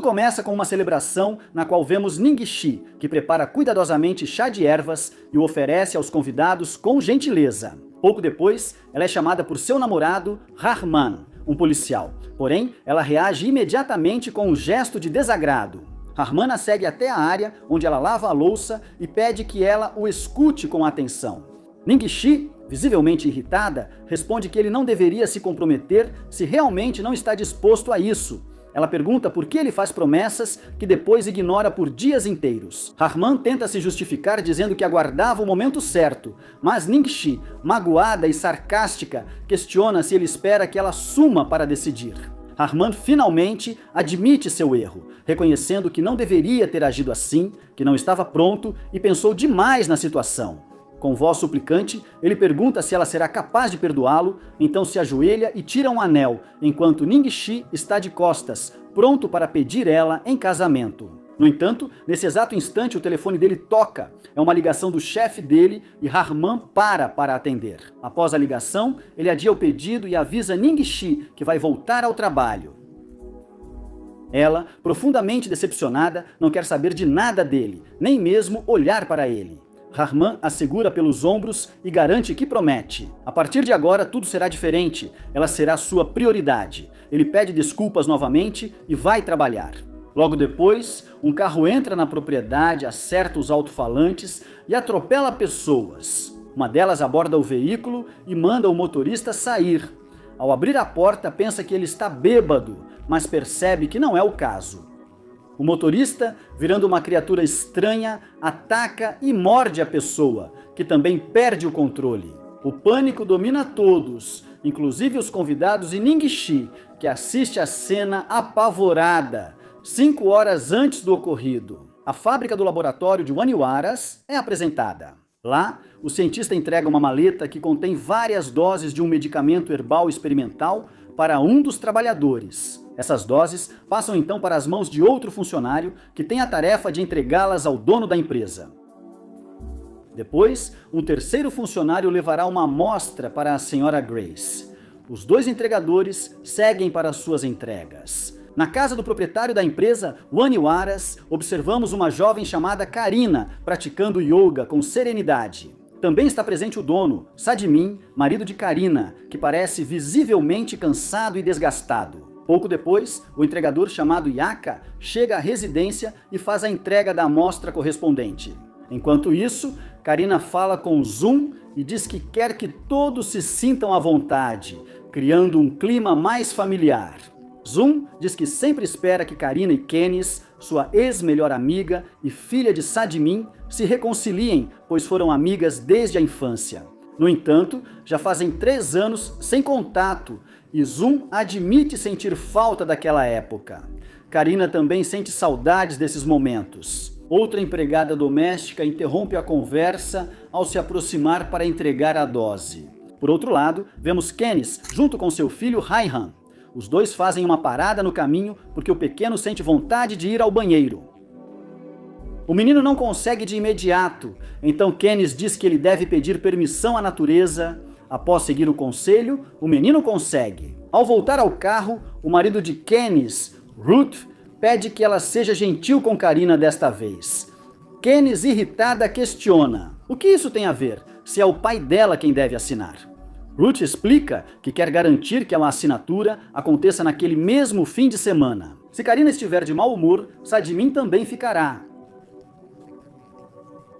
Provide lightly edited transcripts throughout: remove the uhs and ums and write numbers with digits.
começa com uma celebração na qual vemos Ningxi, que prepara cuidadosamente chá de ervas e o oferece aos convidados com gentileza. Pouco depois, ela é chamada por seu namorado, Rahman, um policial. Porém, ela reage imediatamente com um gesto de desagrado. Rahman a segue até a área onde ela lava a louça e pede que ela o escute com atenção. Ningxi, visivelmente irritada, responde que ele não deveria se comprometer se realmente não está disposto a isso. Ela pergunta por que ele faz promessas que depois ignora por dias inteiros. Rahman tenta se justificar dizendo que aguardava o momento certo, mas Ningxi, magoada e sarcástica, questiona se ele espera que ela suma para decidir. Rahman finalmente admite seu erro, reconhecendo que não deveria ter agido assim, que não estava pronto e pensou demais na situação. Com voz suplicante, ele pergunta se ela será capaz de perdoá-lo, então se ajoelha e tira um anel, enquanto Ningxi está de costas, pronto para pedir ela em casamento. No entanto, nesse exato instante o telefone dele toca. É uma ligação do chefe dele e Rahman para atender. Após a ligação, ele adia o pedido e avisa Ningxi que vai voltar ao trabalho. Ela, profundamente decepcionada, não quer saber de nada dele, nem mesmo olhar para ele. Rahman a segura pelos ombros e garante que promete. A partir de agora tudo será diferente, ela será sua prioridade. Ele pede desculpas novamente e vai trabalhar. Logo depois, um carro entra na propriedade, acerta os alto-falantes e atropela pessoas. Uma delas aborda o veículo e manda o motorista sair. Ao abrir a porta, pensa que ele está bêbado, mas percebe que não é o caso. O motorista, virando uma criatura estranha, ataca e morde a pessoa, que também perde o controle. O pânico domina todos, inclusive os convidados e Ningxi, que assiste a cena apavorada, 5 horas antes do ocorrido. A fábrica do laboratório de Waniwaras é apresentada. Lá, o cientista entrega uma maleta que contém várias doses de um medicamento herbal experimental para um dos trabalhadores. Essas doses passam então para as mãos de outro funcionário que tem a tarefa de entregá-las ao dono da empresa. Depois, um terceiro funcionário levará uma amostra para a senhora Grace. Os 2 entregadores seguem para suas entregas. Na casa do proprietário da empresa, Waniwaras, observamos uma jovem chamada Karina praticando yoga com serenidade. Também está presente o dono, Sadmin, marido de Karina, que parece visivelmente cansado e desgastado. Pouco depois, o entregador chamado Yaka chega à residência e faz a entrega da amostra correspondente. Enquanto isso, Karina fala com Zoom e diz que quer que todos se sintam à vontade, criando um clima mais familiar. Zoom diz que sempre espera que Karina e Kenis, sua ex-melhor amiga e filha de Sadmin, se reconciliem, pois foram amigas desde a infância. No entanto, já fazem 3 anos sem contato e Zoom admite sentir falta daquela época. Karina também sente saudades desses momentos. Outra empregada doméstica interrompe a conversa ao se aproximar para entregar a dose. Por outro lado, vemos Kenis junto com seu filho Raihan. Os 2 fazem uma parada no caminho porque o pequeno sente vontade de ir ao banheiro. O menino não consegue de imediato, então Kenis diz que ele deve pedir permissão à natureza. Após seguir o conselho, o menino consegue. Ao voltar ao carro, o marido de Kenis, Ruth, pede que ela seja gentil com Karina desta vez. Kenis, irritada, questiona: o que isso tem a ver, se é o pai dela quem deve assinar? Ruth explica que quer garantir que a assinatura aconteça naquele mesmo fim de semana. Se Karina estiver de mau humor, Sadmin também ficará.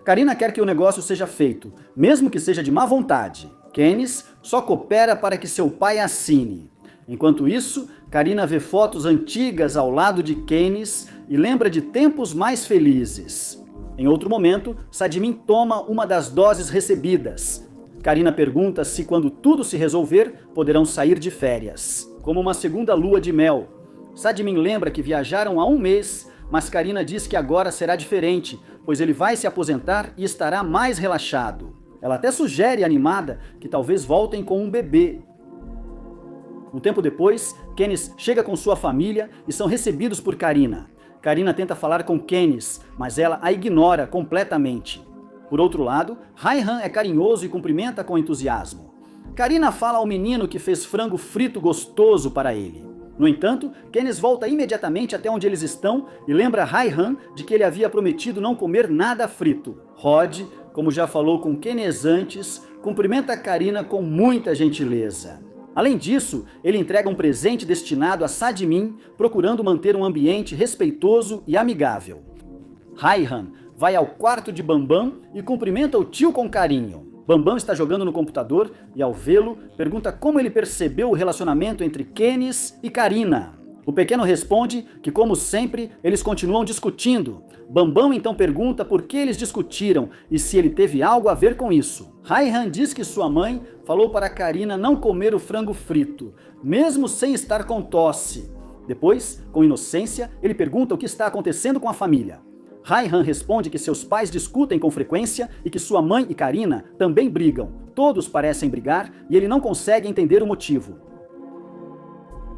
Karina quer que o negócio seja feito, mesmo que seja de má vontade. Kenis só coopera para que seu pai assine. Enquanto isso, Karina vê fotos antigas ao lado de Kenis e lembra de tempos mais felizes. Em outro momento, Sadmin toma uma das doses recebidas. Karina pergunta se quando tudo se resolver, poderão sair de férias, como uma segunda lua de mel. Sadmin lembra que viajaram há 1 mês, mas Karina diz que agora será diferente, pois ele vai se aposentar e estará mais relaxado. Ela até sugere, animada, que talvez voltem com um bebê. Um tempo depois, Kenis chega com sua família e são recebidos por Karina. Karina tenta falar com Kenis, mas ela a ignora completamente. Por outro lado, Raihan é carinhoso e cumprimenta com entusiasmo. Karina fala ao menino que fez frango frito gostoso para ele. No entanto, Kennis volta imediatamente até onde eles estão e lembra Raihan de que ele havia prometido não comer nada frito. Rod, como já falou com Kennis antes, cumprimenta Karina com muita gentileza. Além disso, ele entrega um presente destinado a Sadmin, procurando manter um ambiente respeitoso e amigável. Raihan vai ao quarto de Bambam e cumprimenta o tio com carinho. Bambam está jogando no computador e, ao vê-lo, pergunta como ele percebeu o relacionamento entre Kennis e Karina. O pequeno responde que, como sempre, eles continuam discutindo. Bambam então pergunta por que eles discutiram e se ele teve algo a ver com isso. Raihan diz que sua mãe falou para Karina não comer o frango frito, mesmo sem estar com tosse. Depois, com inocência, ele pergunta o que está acontecendo com a família. Raihan responde que seus pais discutem com frequência e que sua mãe e Karina também brigam. Todos parecem brigar e ele não consegue entender o motivo.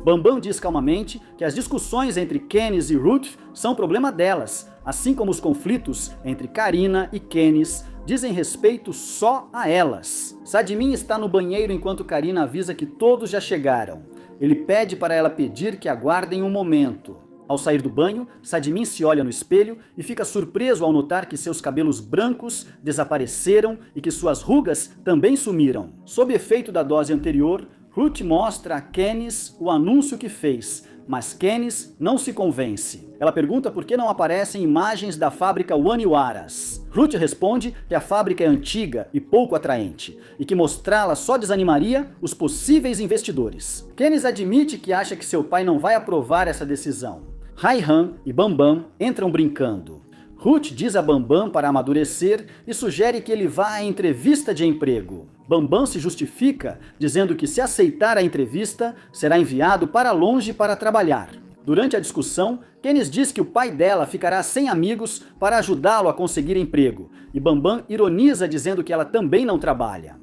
Bambam diz calmamente que as discussões entre Kennis e Ruth são problema delas, assim como os conflitos entre Karina e Kennis dizem respeito só a elas. Sadmin está no banheiro enquanto Karina avisa que todos já chegaram. Ele pede para ela pedir que aguardem um momento. Ao sair do banho, Sadmin se olha no espelho e fica surpreso ao notar que seus cabelos brancos desapareceram e que suas rugas também sumiram. Sob efeito da dose anterior, Ruth mostra a Kennis o anúncio que fez, mas Kennis não se convence. Ela pergunta por que não aparecem imagens da fábrica Waniwaras. Ruth responde que a fábrica é antiga e pouco atraente, e que mostrá-la só desanimaria os possíveis investidores. Kennis admite que acha que seu pai não vai aprovar essa decisão. Raihan e Bambam entram brincando. Ruth diz a Bambam para amadurecer e sugere que ele vá à entrevista de emprego. Bambam se justifica, dizendo que se aceitar a entrevista, será enviado para longe para trabalhar. Durante a discussão, Kennis diz que o pai dela ficará sem amigos para ajudá-lo a conseguir emprego, e Bambam ironiza dizendo que ela também não trabalha.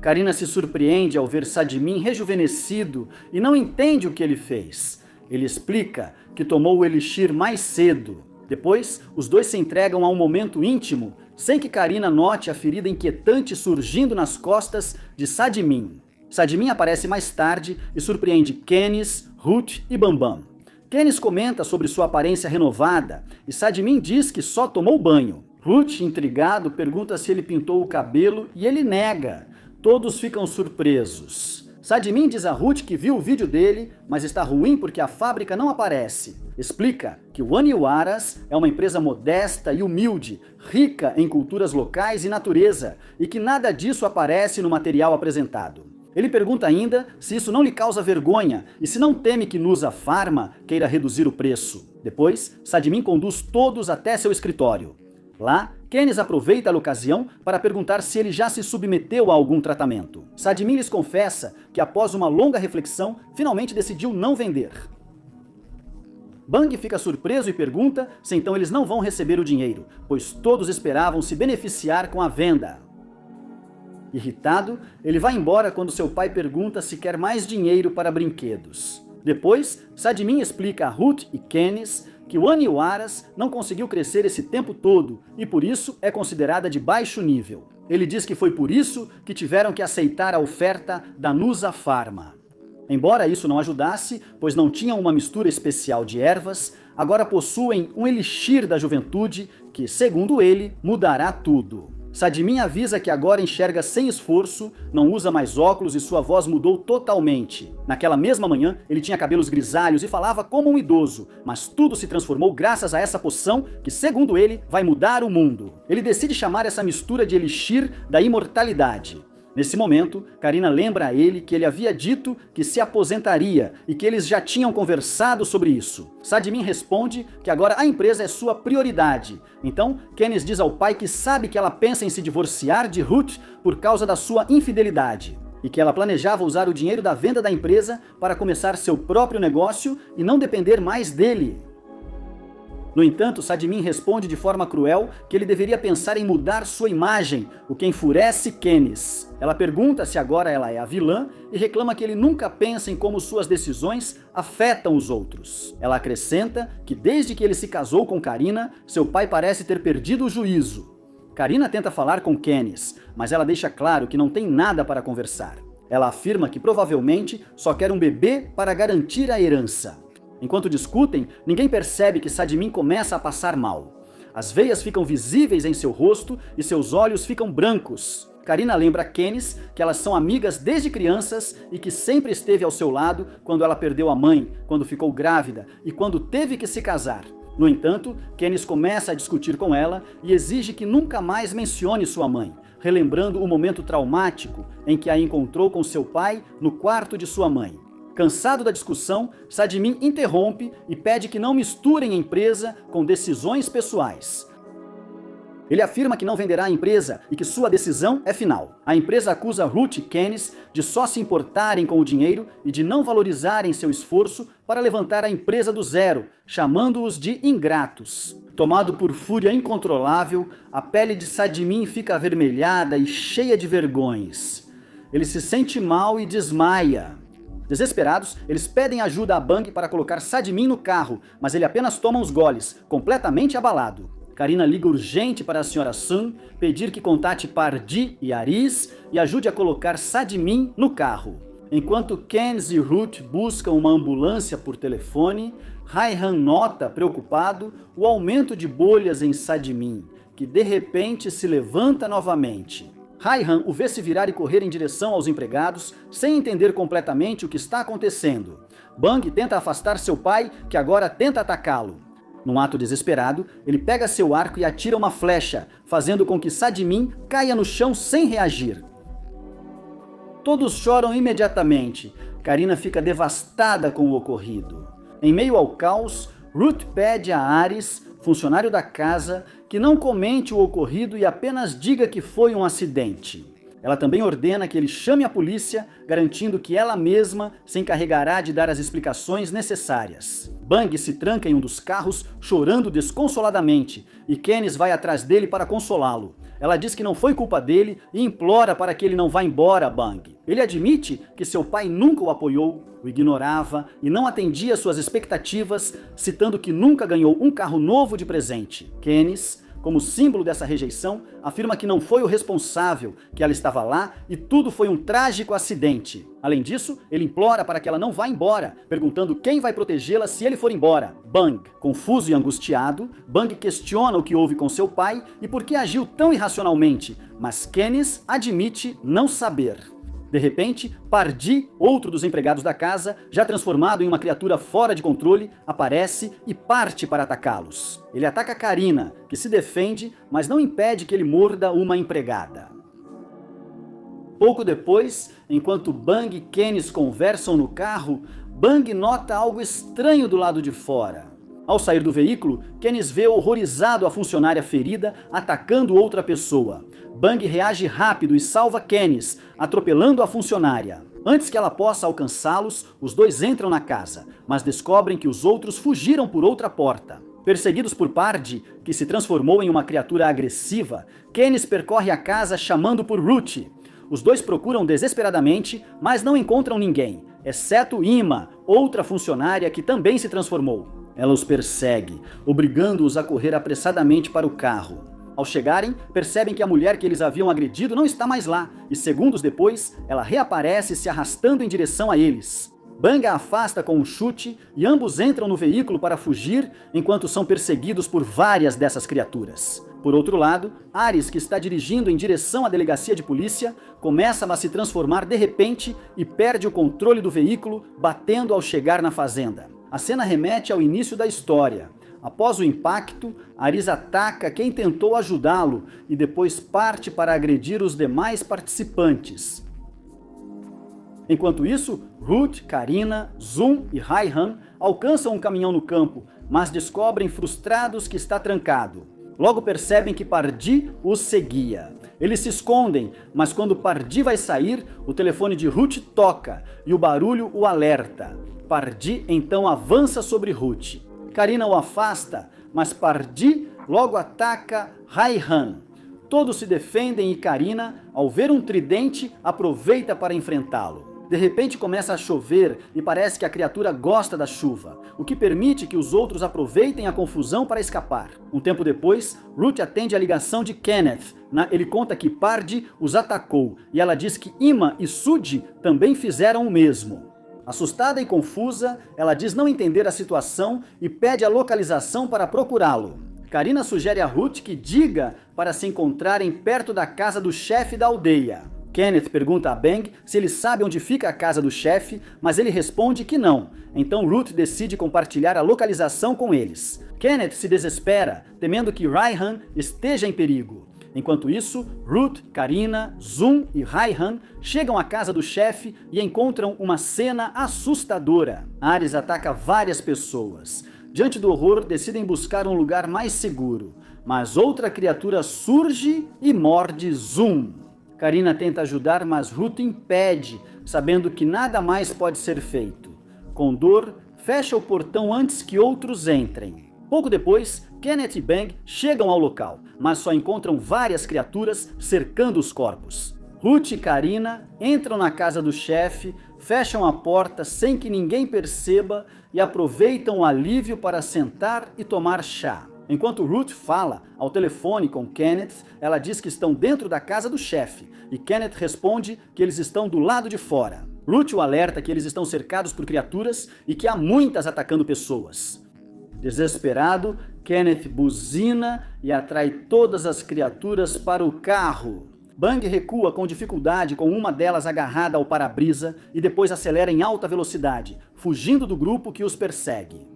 Karina se surpreende ao ver Sadmin rejuvenescido e não entende o que ele fez. Ele explica que tomou o elixir mais cedo. Depois, os dois se entregam a um momento íntimo, sem que Karina note a ferida inquietante surgindo nas costas de Sadmin. Sadmin aparece mais tarde e surpreende Kennis, Ruth e Bambam. Kennis comenta sobre sua aparência renovada e Sadmin diz que só tomou banho. Ruth, intrigado, pergunta se ele pintou o cabelo e ele nega. Todos ficam surpresos. Sadmin diz a Ruth que viu o vídeo dele, mas está ruim porque a fábrica não aparece. Explica que o Waniwaras é uma empresa modesta e humilde, rica em culturas locais e natureza, e que nada disso aparece no material apresentado. Ele pergunta ainda se isso não lhe causa vergonha e se não teme que Nusa Pharma queira reduzir o preço. Depois, Sadmin conduz todos até seu escritório. Lá, Kennis aproveita a ocasião para perguntar se ele já se submeteu a algum tratamento. Sadmin lhes confessa que após uma longa reflexão, finalmente decidiu não vender. Bang fica surpreso e pergunta se então eles não vão receber o dinheiro, pois todos esperavam se beneficiar com a venda. Irritado, ele vai embora quando seu pai pergunta se quer mais dinheiro para brinquedos. Depois, Sadmin explica a Ruth e Kennis que o Waniwaras não conseguiu crescer esse tempo todo e por isso é considerada de baixo nível. Ele diz que foi por isso que tiveram que aceitar a oferta da Nusa Pharma. Embora isso não ajudasse, pois não tinham uma mistura especial de ervas, agora possuem um elixir da juventude que, segundo ele, mudará tudo. Sadmin avisa que agora enxerga sem esforço, não usa mais óculos e sua voz mudou totalmente. Naquela mesma manhã, ele tinha cabelos grisalhos e falava como um idoso, mas tudo se transformou graças a essa poção que, segundo ele, vai mudar o mundo. Ele decide chamar essa mistura de elixir da imortalidade. Nesse momento, Karina lembra a ele que ele havia dito que se aposentaria e que eles já tinham conversado sobre isso. Sadmin responde que agora a empresa é sua prioridade. Então, Kennis diz ao pai que sabe que ela pensa em se divorciar de Ruth por causa da sua infidelidade e que ela planejava usar o dinheiro da venda da empresa para começar seu próprio negócio e não depender mais dele. No entanto, Sadmin responde de forma cruel que ele deveria pensar em mudar sua imagem, o que enfurece Kennis. Ela pergunta se agora ela é a vilã e reclama que ele nunca pensa em como suas decisões afetam os outros. Ela acrescenta que desde que ele se casou com Karina, seu pai parece ter perdido o juízo. Karina tenta falar com Kennis, mas ela deixa claro que não tem nada para conversar. Ela afirma que provavelmente só quer um bebê para garantir a herança. Enquanto discutem, ninguém percebe que Sadmin começa a passar mal. As veias ficam visíveis em seu rosto e seus olhos ficam brancos. Karina lembra a Kenis que elas são amigas desde crianças e que sempre esteve ao seu lado quando ela perdeu a mãe, quando ficou grávida e quando teve que se casar. No entanto, Kenis começa a discutir com ela e exige que nunca mais mencione sua mãe, relembrando o momento traumático em que a encontrou com seu pai no quarto de sua mãe. Cansado da discussão, Sadmin interrompe e pede que não misturem empresa com decisões pessoais. Ele afirma que não venderá a empresa e que sua decisão é final. A empresa acusa Ruth e Kenis de só se importarem com o dinheiro e de não valorizarem seu esforço para levantar a empresa do zero, chamando-os de ingratos. Tomado por fúria incontrolável, a pele de Sadmin fica avermelhada e cheia de vergões. Ele se sente mal e desmaia. Desesperados, eles pedem ajuda a Bang para colocar Sadmin no carro, mas ele apenas toma uns goles, completamente abalado. Karina liga urgente para a Sra. Sun, pedir que contate Pardi e Aris e ajude a colocar Sadmin no carro. Enquanto Kenis e Ruth buscam uma ambulância por telefone, Raihan nota, preocupado, o aumento de bolhas em Sadmin, que de repente se levanta novamente. Raihan o vê se virar e correr em direção aos empregados, sem entender completamente o que está acontecendo. Bang tenta afastar seu pai, que agora tenta atacá-lo. Num ato desesperado, ele pega seu arco e atira uma flecha, fazendo com que Sadmin caia no chão sem reagir. Todos choram imediatamente. Karina fica devastada com o ocorrido. Em meio ao caos, Ruth pede a Aris, funcionário da casa, que não comente o ocorrido e apenas diga que foi um acidente. Ela também ordena que ele chame a polícia, garantindo que ela mesma se encarregará de dar as explicações necessárias. Bang se tranca em um dos carros, chorando desconsoladamente, e Kenis vai atrás dele para consolá-lo. Ela diz que não foi culpa dele e implora para que ele não vá embora, Bang. Ele admite que seu pai nunca o apoiou, o ignorava e não atendia suas expectativas, citando que nunca ganhou um carro novo de presente. Kenis, como símbolo dessa rejeição, afirma que não foi o responsável, que ela estava lá e tudo foi um trágico acidente. Além disso, ele implora para que ela não vá embora, perguntando quem vai protegê-la se ele for embora. Bang, confuso e angustiado, Bang questiona o que houve com seu pai e por que agiu tão irracionalmente, mas Kenis admite não saber. De repente, Pardi, outro dos empregados da casa, já transformado em uma criatura fora de controle, aparece e parte para atacá-los. Ele ataca Karina, que se defende, mas não impede que ele morda uma empregada. Pouco depois, enquanto Bang e Kenis conversam no carro, Bang nota algo estranho do lado de fora. Ao sair do veículo, Kenis vê horrorizado a funcionária ferida atacando outra pessoa. Bang reage rápido e salva Kenis, atropelando a funcionária. Antes que ela possa alcançá-los, os dois entram na casa, mas descobrem que os outros fugiram por outra porta. Perseguidos por Pardi, que se transformou em uma criatura agressiva, Kenis percorre a casa chamando por Ruth. Os dois procuram desesperadamente, mas não encontram ninguém, exceto Ima, outra funcionária que também se transformou. Ela os persegue, obrigando-os a correr apressadamente para o carro. Ao chegarem, percebem que a mulher que eles haviam agredido não está mais lá, e segundos depois, ela reaparece se arrastando em direção a eles. Bang a afasta com um chute e ambos entram no veículo para fugir, enquanto são perseguidos por várias dessas criaturas. Por outro lado, Aris, que está dirigindo em direção à delegacia de polícia, começa a se transformar de repente e perde o controle do veículo, batendo ao chegar na fazenda. A cena remete ao início da história. Após o impacto, Aris ataca quem tentou ajudá-lo e depois parte para agredir os demais participantes. Enquanto isso, Ruth, Karina, Zoom e Raihan alcançam um caminhão no campo, mas descobrem frustrados que está trancado. Logo percebem que Pardi os seguia. Eles se escondem, mas quando Pardi vai sair, o telefone de Ruth toca e o barulho o alerta. Pardi então avança sobre Ruth. Karina o afasta, mas Pardi logo ataca Raihan. Todos se defendem e Karina, ao ver um tridente, aproveita para enfrentá-lo. De repente começa a chover e parece que a criatura gosta da chuva, o que permite que os outros aproveitem a confusão para escapar. Um tempo depois, Ruth atende a ligação de Kenneth. Ele conta que Pardee os atacou e ela diz que Ima e Sudi também fizeram o mesmo. Assustada e confusa, ela diz não entender a situação e pede a localização para procurá-lo. Karina sugere a Ruth que diga para se encontrarem perto da casa do chefe da aldeia. Kenneth pergunta a Bang se ele sabe onde fica a casa do chefe, mas ele responde que não. Então Ruth decide compartilhar a localização com eles. Kenneth se desespera, temendo que Raihan esteja em perigo. Enquanto isso, Ruth, Karina, Zoom e Raihan chegam à casa do chefe e encontram uma cena assustadora. Ares ataca várias pessoas. Diante do horror, decidem buscar um lugar mais seguro. Mas outra criatura surge e morde Zoom. Karina tenta ajudar, mas Ruth impede, sabendo que nada mais pode ser feito. Com dor, fecha o portão antes que outros entrem. Pouco depois, Kenneth e Bang chegam ao local, mas só encontram várias criaturas cercando os corpos. Ruth e Karina entram na casa do chefe, fecham a porta sem que ninguém perceba e aproveitam o alívio para sentar e tomar chá. Enquanto Ruth fala ao telefone com Kenneth, ela diz que estão dentro da casa do chefe, e Kenneth responde que eles estão do lado de fora. Ruth o alerta que eles estão cercados por criaturas e que há muitas atacando pessoas. Desesperado, Kenneth buzina e atrai todas as criaturas para o carro. Bang recua com dificuldade com uma delas agarrada ao para-brisa e depois acelera em alta velocidade, fugindo do grupo que os persegue.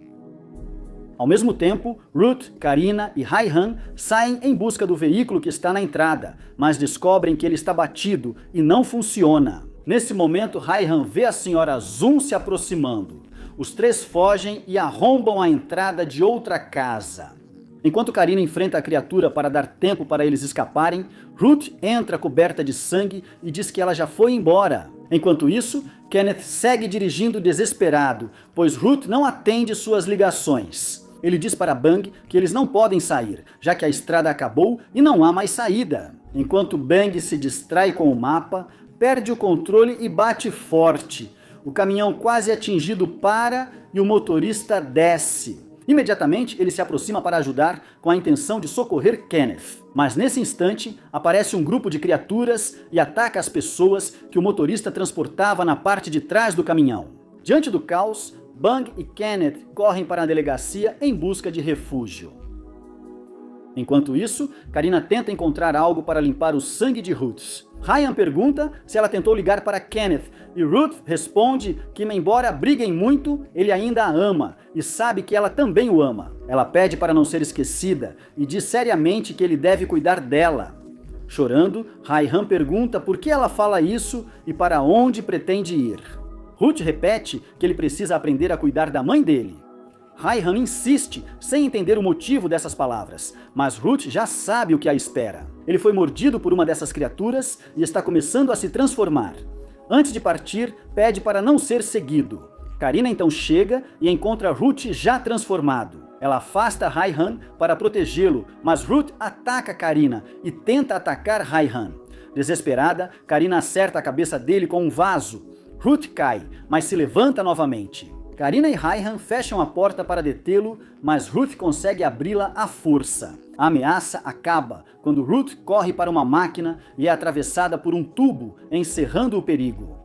Ao mesmo tempo, Ruth, Karina e Raihan saem em busca do veículo que está na entrada, mas descobrem que ele está batido e não funciona. Nesse momento, Raihan vê a senhora Zoom se aproximando. Os três fogem e arrombam a entrada de outra casa. Enquanto Karina enfrenta a criatura para dar tempo para eles escaparem, Ruth entra coberta de sangue e diz que ela já foi embora. Enquanto isso, Kenneth segue dirigindo desesperado, pois Ruth não atende suas ligações. Ele diz para Bang que eles não podem sair, já que a estrada acabou e não há mais saída. Enquanto Bang se distrai com o mapa, perde o controle e bate forte. O caminhão quase atingido para e o motorista desce. Imediatamente, ele se aproxima para ajudar com a intenção de socorrer Kenneth. Mas nesse instante, aparece um grupo de criaturas e ataca as pessoas que o motorista transportava na parte de trás do caminhão. Diante do caos, Bang e Kenneth correm para a delegacia em busca de refúgio. Enquanto isso, Karina tenta encontrar algo para limpar o sangue de Ruth. Ryan pergunta se ela tentou ligar para Kenneth e Ruth responde que, embora briguem muito, ele ainda a ama e sabe que ela também o ama. Ela pede para não ser esquecida e diz seriamente que ele deve cuidar dela. Chorando, Ryan pergunta por que ela fala isso e para onde pretende ir. Ruth repete que ele precisa aprender a cuidar da mãe dele. Ryan insiste, sem entender o motivo dessas palavras, mas Ruth já sabe o que a espera. Ele foi mordido por uma dessas criaturas e está começando a se transformar. Antes de partir, pede para não ser seguido. Karina então chega e encontra Ruth já transformado. Ela afasta Ryan para protegê-lo, mas Ruth ataca Karina e tenta atacar Ryan. Desesperada, Karina acerta a cabeça dele com um vaso. Ruth cai, mas se levanta novamente. Karina e Ryan fecham a porta para detê-lo, mas Ruth consegue abri-la à força. A ameaça acaba quando Ruth corre para uma máquina e é atravessada por um tubo, encerrando o perigo.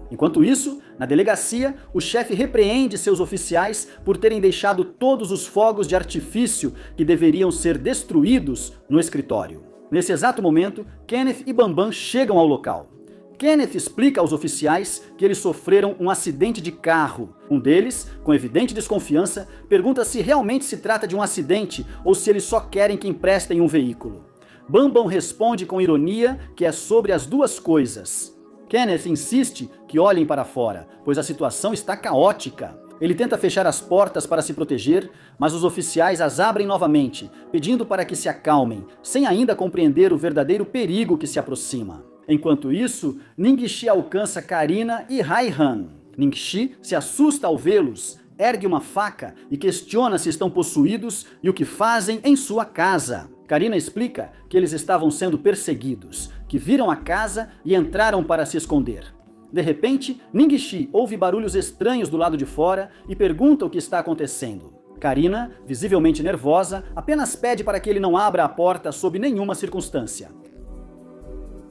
Enquanto isso, na delegacia, o chefe repreende seus oficiais por terem deixado todos os fogos de artifício que deveriam ser destruídos no escritório. Nesse exato momento, Kenneth e Bambam chegam ao local. Kenneth explica aos oficiais que eles sofreram um acidente de carro. Um deles, com evidente desconfiança, pergunta se realmente se trata de um acidente ou se eles só querem que emprestem um veículo. Bambam responde com ironia que é sobre as duas coisas. Kenneth insiste que olhem para fora, pois a situação está caótica. Ele tenta fechar as portas para se proteger, mas os oficiais as abrem novamente, pedindo para que se acalmem, sem ainda compreender o verdadeiro perigo que se aproxima. Enquanto isso, Ningxi alcança Karina e Raihan. Ningxi se assusta ao vê-los, ergue uma faca e questiona se estão possuídos e o que fazem em sua casa. Karina explica que eles estavam sendo perseguidos, que viram a casa e entraram para se esconder. De repente, Ningxi ouve barulhos estranhos do lado de fora e pergunta o que está acontecendo. Karina, visivelmente nervosa, apenas pede para que ele não abra a porta sob nenhuma circunstância.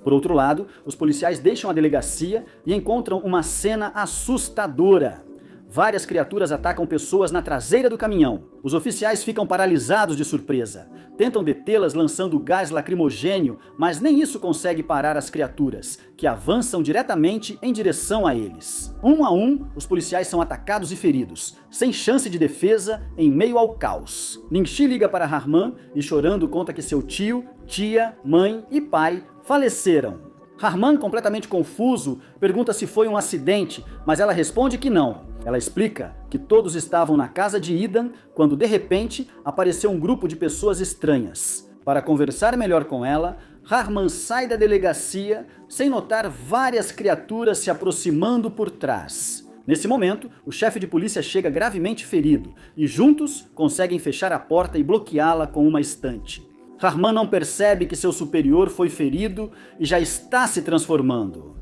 Por outro lado, os policiais deixam a delegacia e encontram uma cena assustadora. Várias criaturas atacam pessoas na traseira do caminhão. Os oficiais ficam paralisados de surpresa. Tentam detê-las lançando gás lacrimogênio, mas nem isso consegue parar as criaturas, que avançam diretamente em direção a eles. Um a um, os policiais são atacados e feridos, sem chance de defesa, em meio ao caos. Ningxi liga para Harman e chorando conta que seu tio, tia, mãe e pai faleceram. Harman, completamente confuso, pergunta se foi um acidente, mas ela responde que não. Ela explica que todos estavam na casa de Idan quando, de repente, apareceu um grupo de pessoas estranhas. Para conversar melhor com ela, Harman sai da delegacia sem notar várias criaturas se aproximando por trás. Nesse momento, o chefe de polícia chega gravemente ferido e juntos conseguem fechar a porta e bloqueá-la com uma estante. Harman não percebe que seu superior foi ferido e já está se transformando.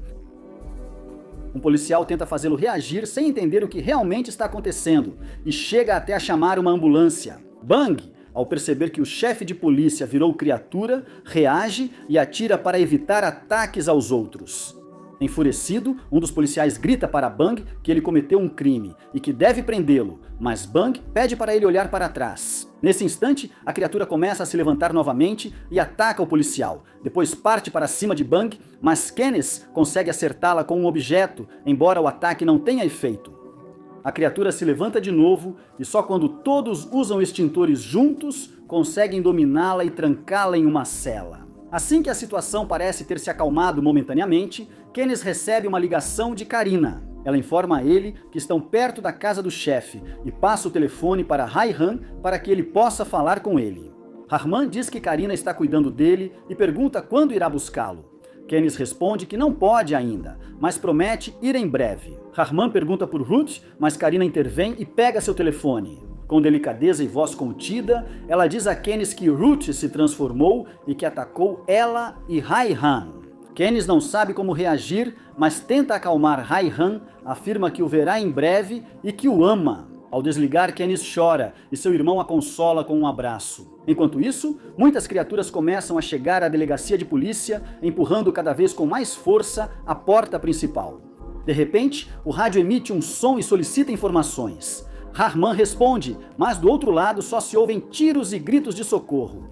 Um policial tenta fazê-lo reagir sem entender o que realmente está acontecendo e chega até a chamar uma ambulância. Bang, ao perceber que o chefe de polícia virou criatura, reage e atira para evitar ataques aos outros. Enfurecido, um dos policiais grita para Bang que ele cometeu um crime e que deve prendê-lo, mas Bang pede para ele olhar para trás. Nesse instante, a criatura começa a se levantar novamente e ataca o policial. Depois parte para cima de Bang, mas Kenneth consegue acertá-la com um objeto, embora o ataque não tenha efeito. A criatura se levanta de novo e só quando todos usam extintores juntos, conseguem dominá-la e trancá-la em uma cela. Assim que a situação parece ter se acalmado momentaneamente, Kenneth recebe uma ligação de Karina. Ela informa a ele que estão perto da casa do chefe e passa o telefone para Hai-Han para que ele possa falar com ele. Harman diz que Karina está cuidando dele e pergunta quando irá buscá-lo. Kenneth responde que não pode ainda, mas promete ir em breve. Harman pergunta por Ruth, mas Karina intervém e pega seu telefone. Com delicadeza e voz contida, ela diz a Kenneth que Ruth se transformou e que atacou ela e Hai-Han. Kenneth não sabe como reagir, mas tenta acalmar Hai-Han, afirma que o verá em breve e que o ama. Ao desligar, Kenneth chora e seu irmão a consola com um abraço. Enquanto isso, muitas criaturas começam a chegar à delegacia de polícia, empurrando cada vez com mais força a porta principal. De repente, o rádio emite um som e solicita informações. Harman responde, mas do outro lado só se ouvem tiros e gritos de socorro.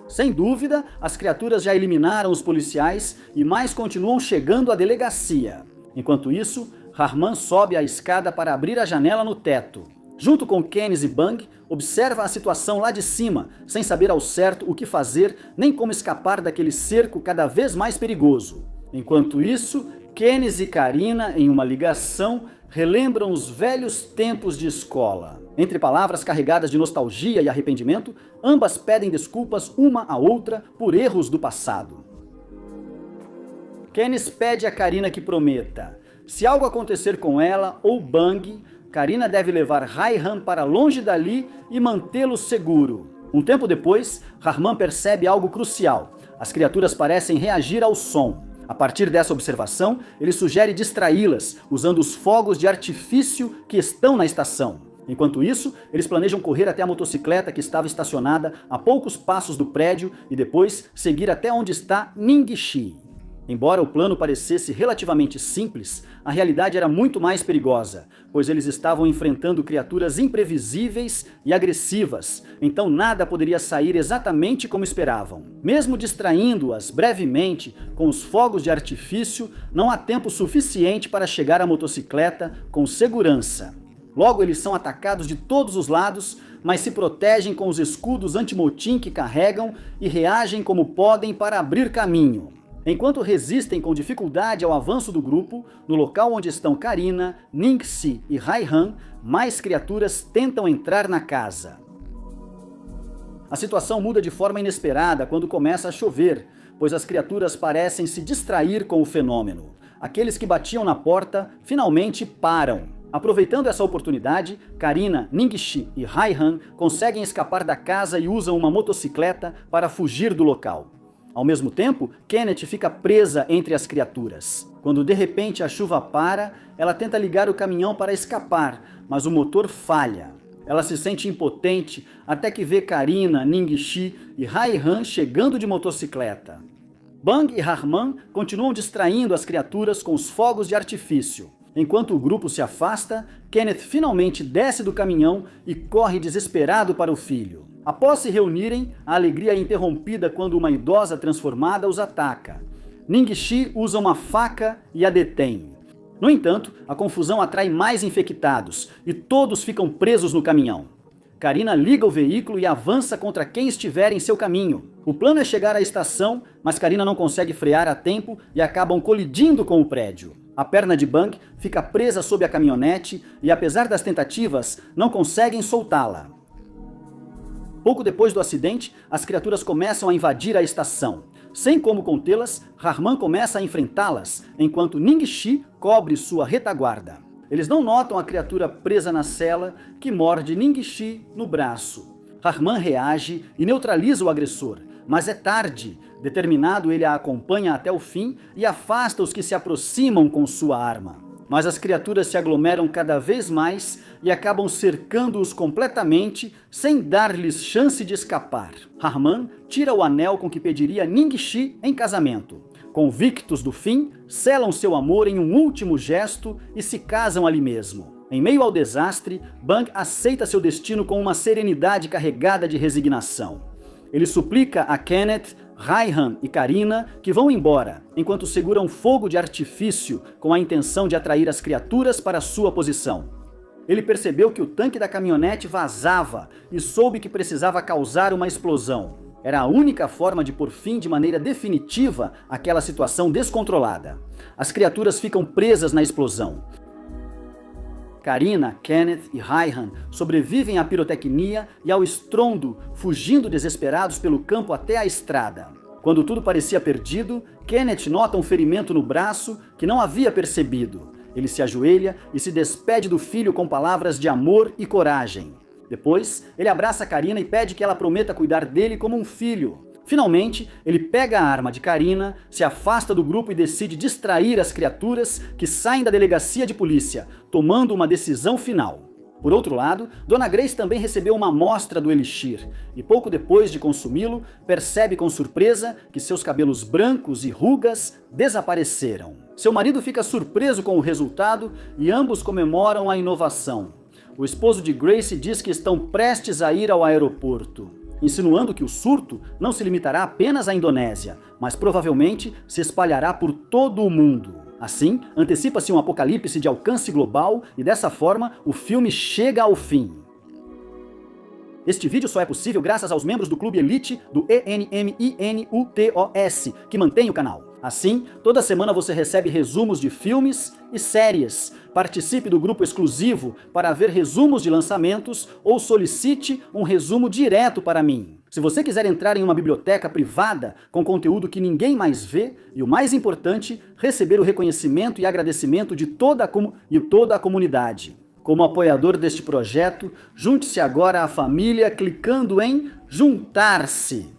Sem dúvida, as criaturas já eliminaram os policiais e mais continuam chegando à delegacia. Enquanto isso, Harman sobe a escada para abrir a janela no teto. Junto com Kenneth e Bang, observa a situação lá de cima, sem saber ao certo o que fazer nem como escapar daquele cerco cada vez mais perigoso. Enquanto isso, Kenneth e Karina, em uma ligação, relembram os velhos tempos de escola. Entre palavras carregadas de nostalgia e arrependimento, ambas pedem desculpas uma à outra por erros do passado. Kenneth pede a Karina que prometa. Se algo acontecer com ela ou Bang, Karina deve levar Hai-Han para longe dali e mantê-lo seguro. Um tempo depois, Harman percebe algo crucial. As criaturas parecem reagir ao som. A partir dessa observação, ele sugere distraí-las, usando os fogos de artifício que estão na estação. Enquanto isso, eles planejam correr até a motocicleta que estava estacionada a poucos passos do prédio e depois seguir até onde está Ningxi. Embora o plano parecesse relativamente simples, a realidade era muito mais perigosa, pois eles estavam enfrentando criaturas imprevisíveis e agressivas, então nada poderia sair exatamente como esperavam. Mesmo distraindo-as brevemente com os fogos de artifício, não há tempo suficiente para chegar à motocicleta com segurança. Logo, eles são atacados de todos os lados, mas se protegem com os escudos anti-motim que carregam e reagem como podem para abrir caminho. Enquanto resistem com dificuldade ao avanço do grupo, no local onde estão Karina, Ningxi e Hai-Han, mais criaturas tentam entrar na casa. A situação muda de forma inesperada quando começa a chover, pois as criaturas parecem se distrair com o fenômeno. Aqueles que batiam na porta finalmente param. Aproveitando essa oportunidade, Karina, Ningxi e Hai-Han conseguem escapar da casa e usam uma motocicleta para fugir do local. Ao mesmo tempo, Kenneth fica presa entre as criaturas. Quando de repente a chuva para, ela tenta ligar o caminhão para escapar, mas o motor falha. Ela se sente impotente até que vê Karina, Ningxi e Raihan chegando de motocicleta. Bang e Rahman continuam distraindo as criaturas com os fogos de artifício. Enquanto o grupo se afasta, Kenneth finalmente desce do caminhão e corre desesperado para o filho. Após se reunirem, a alegria é interrompida quando uma idosa transformada os ataca. Ningxi usa uma faca e a detém. No entanto, a confusão atrai mais infectados e todos ficam presos no caminhão. Karina liga o veículo e avança contra quem estiver em seu caminho. O plano é chegar à estação, mas Karina não consegue frear a tempo e acabam colidindo com o prédio. A perna de Bang fica presa sob a caminhonete e, apesar das tentativas, não conseguem soltá-la. Pouco depois do acidente, as criaturas começam a invadir a estação. Sem como contê-las, Rahman começa a enfrentá-las, enquanto Ningxi cobre sua retaguarda. Eles não notam a criatura presa na cela que morde Ningxi no braço. Rahman reage e neutraliza o agressor, mas é tarde. Determinado, ele a acompanha até o fim e afasta os que se aproximam com sua arma. Mas as criaturas se aglomeram cada vez mais e acabam cercando-os completamente, sem dar-lhes chance de escapar. Rahman tira o anel com que pediria Ningxi em casamento. Convictos do fim, selam seu amor em um último gesto e se casam ali mesmo. Em meio ao desastre, Bang aceita seu destino com uma serenidade carregada de resignação. Ele suplica a Kenneth, Raihan e Karina que vão embora, enquanto seguram fogo de artifício com a intenção de atrair as criaturas para sua posição. Ele percebeu que o tanque da caminhonete vazava e soube que precisava causar uma explosão. Era a única forma de pôr fim de maneira definitiva àquela situação descontrolada. As criaturas ficam presas na explosão. Karina, Kenneth e Raihan sobrevivem à pirotecnia e ao estrondo, fugindo desesperados pelo campo até a estrada. Quando tudo parecia perdido, Kenneth nota um ferimento no braço que não havia percebido. Ele se ajoelha e se despede do filho com palavras de amor e coragem. Depois, ele abraça Karina e pede que ela prometa cuidar dele como um filho. Finalmente, ele pega a arma de Karina, se afasta do grupo e decide distrair as criaturas que saem da delegacia de polícia, tomando uma decisão final. Por outro lado, Dona Grace também recebeu uma amostra do elixir e pouco depois de consumi-lo, percebe com surpresa que seus cabelos brancos e rugas desapareceram. Seu marido fica surpreso com o resultado e ambos comemoram a inovação. O esposo de Grace diz que estão prestes a ir ao aeroporto, insinuando que o surto não se limitará apenas à Indonésia, mas provavelmente se espalhará por todo o mundo. Assim, antecipa-se um apocalipse de alcance global e dessa forma o filme chega ao fim. Este vídeo só é possível graças aos membros do Clube Elite do ENMINUTOS, que mantém o canal. Assim, toda semana você recebe resumos de filmes e séries. Participe do grupo exclusivo para ver resumos de lançamentos ou solicite um resumo direto para mim. Se você quiser entrar em uma biblioteca privada com conteúdo que ninguém mais vê e, o mais importante, receber o reconhecimento e agradecimento de toda a comunidade. Como apoiador deste projeto, junte-se agora à família clicando em juntar-se.